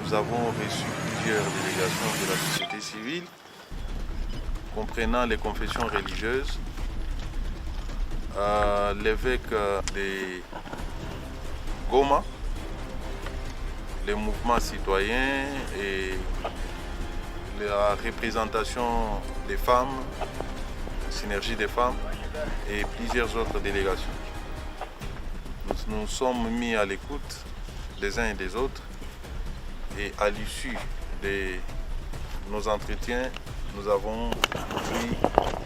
nous avons reçu plusieurs délégations de la société civile, comprenant les confessions religieuses, l'évêque de Goma, les mouvements citoyens et la représentation des femmes, synergie des femmes et plusieurs autres délégations. Nous nous sommes mis à l'écoute des uns et des autres et à l'issue de nos entretiens, nous avons pris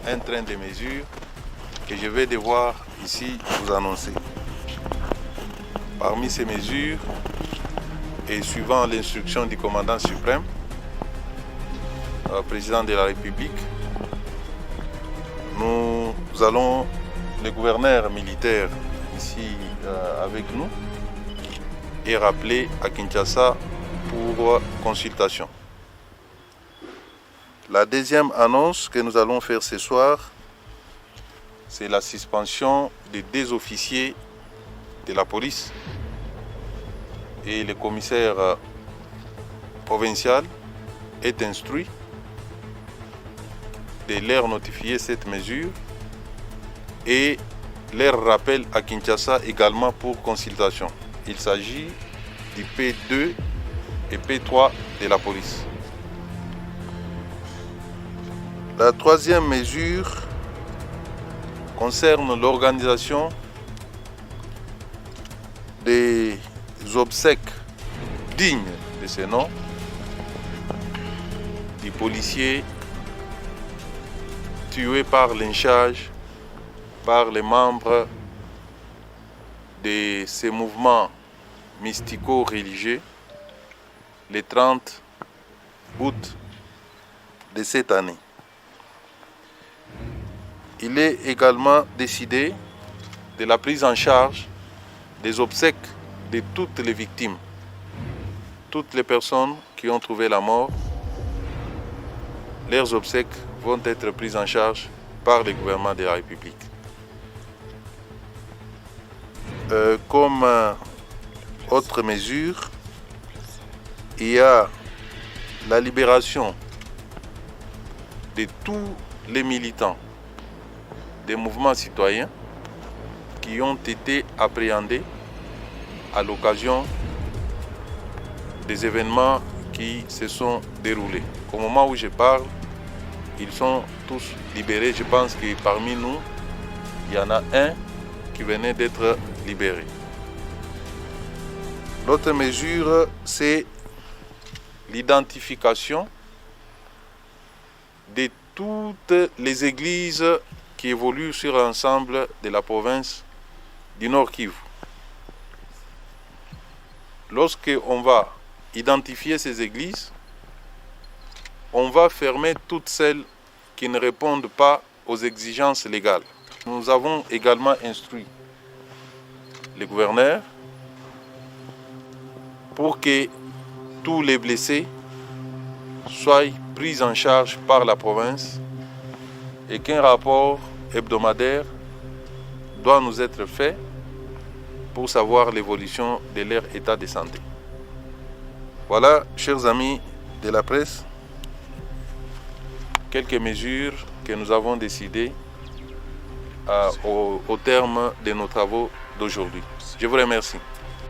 un train de mesures que je vais devoir ici vous annoncer. Parmi ces mesures, et suivant l'instruction du commandant suprême, président de la République, nous allons, le gouverneur militaire ici avec nous, est rappelé à Kinshasa pour consultation. La deuxième annonce que nous allons faire ce soir, c'est la suspension des deux officiers de la police et le commissaire provincial est instruit de leur notifier cette mesure et leur rappel à Kinshasa également pour consultation. Il s'agit du P2 et P3 de la police. La troisième mesure concerne l'organisation des obsèques dignes de ce nom du policier tué par lynchage par les membres de ces mouvements mystico-religieux le 30 août de cette année. Il est également décidé de la prise en charge des obsèques de toutes les victimes, toutes les personnes qui ont trouvé la mort. Leurs obsèques vont être prises en charge par le gouvernement de la République. Comme autre mesure, il y a la libération de tous les militants des mouvements citoyens qui ont été appréhendés à l'occasion des événements qui se sont déroulés. Au moment où je parle, ils sont tous libérés. Je pense que parmi nous, il y en a un qui venait d'être libéré. L'autre mesure, c'est l'identification de toutes les églises qui évoluent sur l'ensemble de la province du Nord Kivu. Lorsqu'on va identifier ces églises, on va fermer toutes celles qui ne répondent pas aux exigences légales. Nous avons également instruit le gouverneur pour que tous les blessés soient pris en charge par la province et qu'un rapport hebdomadaire doit nous être fait pour savoir l'évolution de leur état de santé. Voilà, chers amis de la presse, quelques mesures que nous avons décidées au terme de nos travaux d'aujourd'hui. Je vous remercie.